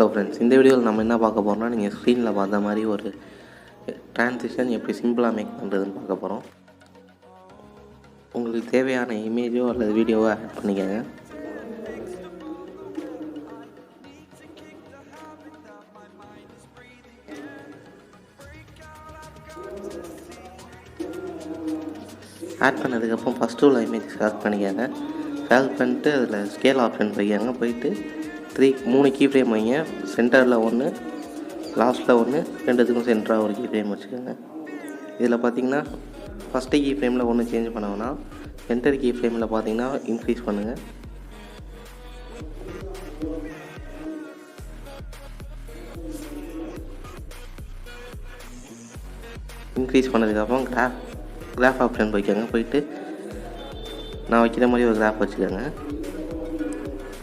Hello friends, இந்த வீடியோவில் நம்ம என்ன பார்க்க போகிறோம்னா, நீங்கள் ஸ்க்ரீனில் பார்த்த மாதிரி ஒரு ட்ரான்சிஷன் எப்படி சிம்பிளாக மேக் பண்ணுறதுன்னு பார்க்க போகிறோம். உங்களுக்கு தேவையான இமேஜோ அல்லது வீடியோவோ ஆட் பண்ணிக்கோங்க. ஆட் பண்ணதுக்கப்புறம் ஃபஸ்ட்டு உள்ள இமேஜ் செலக்ட் பண்ணிக்கோங்க. செலக்ட் பண்ணிட்டு அதில் ஸ்கேல் ஆப்ஷன் போய்ட்டு 3 கீ ஃப்ரேம் வைங்க. சென்டரில் 1, லாஸ்ட்டில் 1, ரெண்டுத்துக்கும் சென்டராக ஒரு கீ ஃப்ரேம் வச்சுக்கோங்க. இதில் பார்த்தீங்கன்னா ஃபஸ்ட்டு கீ ஃப்ரேமில் 1 சேஞ்ச் பண்ணோன்னா சென்டர் கீ ஃப்ரேமில் பார்த்தீங்கன்னா இன்க்ரீஸ் பண்ணுங்கள். இன்க்ரீஸ் பண்ணதுக்கப்புறம் கிராஃப் ஆப்ஷன் போயிட்டு நான் வைக்கிற மாதிரி ஒரு கிராஃப் வச்சுக்கோங்க.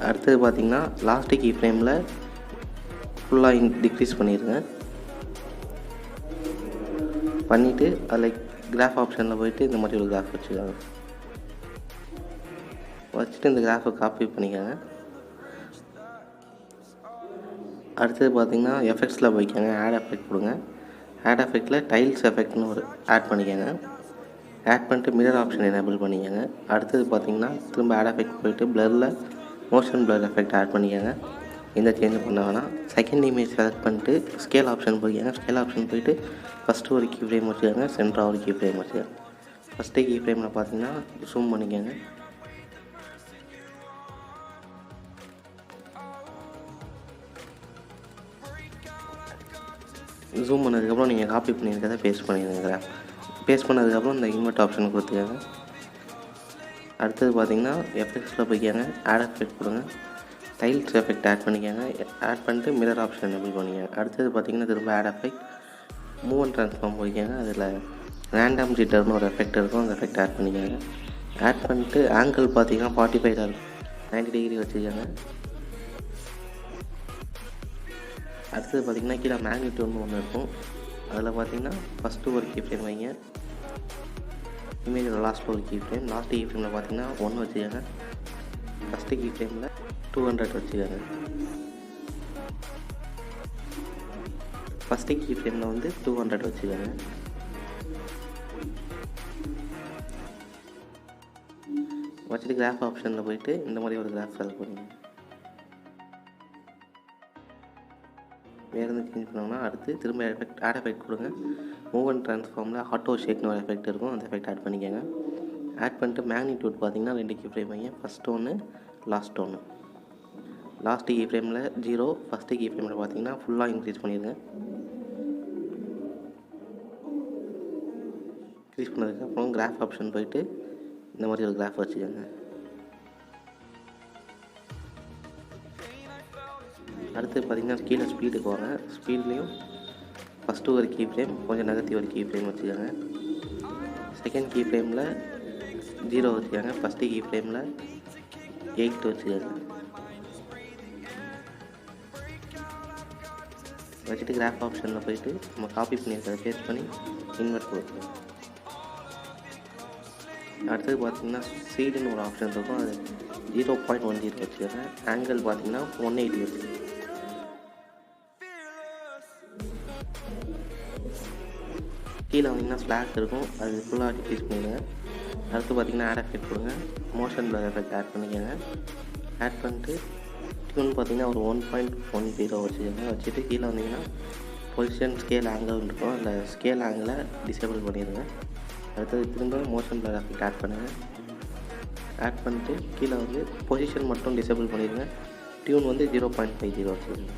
அடுத்தது பார்த்திங்கன்னா லாஸ்ட்டு கீ ஃப்ரேமில் ஃபுல்லாக டிக்ரீஸ் பண்ணிடுங்க. பண்ணிவிட்டு அதில் கிராஃப் ஆப்ஷனில் போயிட்டு இந்த மாதிரி ஒரு கிராஃப் வச்சுக்கோங்க. வச்சுட்டு இந்த கிராஃபை காப்பி பண்ணிக்கோங்க. அடுத்தது பார்த்திங்கன்னா எஃபெக்ட்ஸில் போய்க்கோங்க. ஆட் எஃபெக்ட் கொடுங்க. ஆட் எஃபெக்டில் டைல்ஸ் எஃபெக்ட்னு ஒரு ஆட் பண்ணிக்கோங்க. ஆட் பண்ணிட்டு மிரர் ஆப்ஷன் எனேபிள் பண்ணிக்கோங்க. அடுத்தது பார்த்திங்கன்னா திரும்ப ஆட் எஃபெக்ட் போயிட்டு பிளரில் மோஷன் பிளர் எஃபெக்ட் ஆட் பண்ணிக்கோங்க. எந்த சேஞ்ச் பண்ண வேணாம். செகண்ட் இமேஜ் செலக்ட் பண்ணிட்டு ஸ்கேல் ஆப்ஷன் போய்க்கோங்க. ஸ்கேல் ஆப்ஷன் போயிட்டு ஃபஸ்ட்டு ஒரு கீ ஃப்ரேம் வச்சுக்கோங்க. சென்டராக ஒரு கீ ஃப்ரேம் வச்சுக்கோங்க. ஃபஸ்ட்டு கீ ஃப்ரேமில் பார்த்தீங்கன்னா ஜூம் பண்ணிக்கோங்க. ஜூம் பண்ணதுக்கப்புறம் நீங்கள் காப்பி பண்ணியிருக்கதை பேஸ்ட் பண்ணிடுங்க. பேஸ்ட் பண்ணதுக்கப்புறம் இந்த இன்வெர்ட் ஆப்ஷன் கொடுத்துக்கோங்க. அடுத்தது பார்த்தீங்கன்னா எஃபெக்ட்ஸில் போய்க்கோங்க. ஆட் எஃபெக்ட் கொடுங்க. டைல்ஸ் எஃபெக்ட் ஆட் பண்ணிக்கோங்க. ஆட் பண்ணிட்டு மிரர் ஆப்ஷன் எனேபிள் பண்ணிக்கோங்க. அடுத்தது பார்த்தீங்கன்னா திரும்ப add effect move and transform போய்க்கோங்க. அதில் ரேண்டம் ஜிட்டர்னு ஒரு எஃபெக்ட் இருக்கும். அந்த எஃபெக்ட் ஆட் பண்ணிக்கோங்க. ஆட் பண்ணிட்டு ஆங்கிள் பார்த்தீங்கன்னா 45 இருக்கும். 90 டிகிரி வச்சுக்கோங்க. அடுத்தது பார்த்திங்கன்னா கீழே மேக்னிட்யூட்னு ஒன்று இருக்கும். அதில் பார்த்தீங்கன்னா ஃபஸ்ட்டு ஒரு கீ ஃப்ரேம் வைங்க. இமேஜோட லாஸ்ட்டில் ஒரு கீ ஃப்ரேம். லாஸ்ட் கீ ஃப்ரேமில் பார்த்தீங்கன்னா 1 வச்சுக்கோங்க. ஃபஸ்ட்டு கீ ஃப்ரேமில் 200 வச்சுக்கோங்க. ஃபஸ்ட்டு கீ ஃப்ரேமில் வந்து 200 வச்சுக்கோங்க. வச்சுட்டு கிராஃப் ஆப்ஷனில் போயிட்டு இந்த மாதிரி ஒரு கிராஃப் செலக்ட் பண்ணுங்க. வேறு எதுவும் சேஞ்ச் பண்ணோம்னா அடுத்து திரும்ப ஆட் எஃபெக்ட் கொடுங்க. மூவ் அண்ட் ட்ரான்ஸ்ஃபார்மில் ஆட்டோ ஷேக்னு ஒரு எஃபெக்ட் இருக்கும். அந்த எஃபெக்ட் ஆட் பண்ணிக்கோங்க. ஆட் பண்ணிட்டு மேக்னிட்யூட் பார்த்தீங்கன்னா 2 கீ ஃப்ரேம் வைங்க. First 1, last 1. லாஸ்ட்டு கீ ஃப்ரேமில் 0, ஃபஸ்ட்டு கீ ஃப்ரேமில் பார்த்தீங்கன்னா ஃபுல்லாக இன்க்ரீஸ் பண்ணிடுங்க. இன்க்ரீஸ் பண்ணதுக்கப்புறம் கிராஃப் ஆப்ஷன் போயிட்டு இந்த மாதிரி ஒரு கிராஃப் வச்சுக்கோங்க. அடுத்து பார்த்திங்கன்னா கீழே ஸ்பீடுக்கு வாங்க. ஸ்பீட்லேயும் ஃபஸ்ட்டு ஒரு கீ ஃப்ரேம் கொஞ்சம் நகர்த்தி ஒரு கீ ஃப்ரேம் வச்சுக்கோங்க. செகண்ட் கீ ஃப்ரேமில் 0 வச்சுக்கோங்க. ஃபஸ்ட்டு கீ ஃப்ரேமில் 8 வச்சுக்கோங்க. வச்சுட்டு கிராஃப் ஆப்ஷனில் போயிட்டு நம்ம காப்பி பண்ணியிருக்கிறத பேஸ்ட் பண்ணி இன்வெர்ட் கொடுக்கணும். அடுத்தது பார்த்திங்கன்னா சீடுன்னு ஒரு ஆப்ஷன் இருக்கும். அது 0.10 வச்சுக்கோங்க. ஆங்கிள் பார்த்திங்கன்னா 180 வச்சுக்கோங்க. கீழே வந்தீங்கன்னா ஃப்ளாக் இருக்கும். அது ஃபுல்லாக டிக்ரீஸ் பண்ணிடுங்க. அடுத்து பார்த்திங்கன்னா ஆட் எஃபெக்ட் கொடுங்க. மோஷன் பிளர் எஃபெக்ட் ஆட் பண்ணிக்கோங்க. ஆட் பண்ணிட்டு டியூன் பார்த்திங்கன்னா ஒரு 1.10 வச்சுக்கோங்க. வச்சுட்டு கீழே வந்தீங்கன்னா பொசிஷன் ஸ்கேல் ஆங்கிள் இருக்கும். அதில் ஸ்கேல் ஆங்கிளை டிசேபிள் பண்ணிடுங்க. அடுத்தது திரும்ப மோஷன் பிளர் எஃபெக்ட் ஆட் பண்ணுங்கள். ஆட் பண்ணிட்டு கீழே வந்து பொசிஷன் மட்டும் டிசேபிள் பண்ணிடுங்க. டியூன் வந்து 0.50 வச்சுக்கோங்க.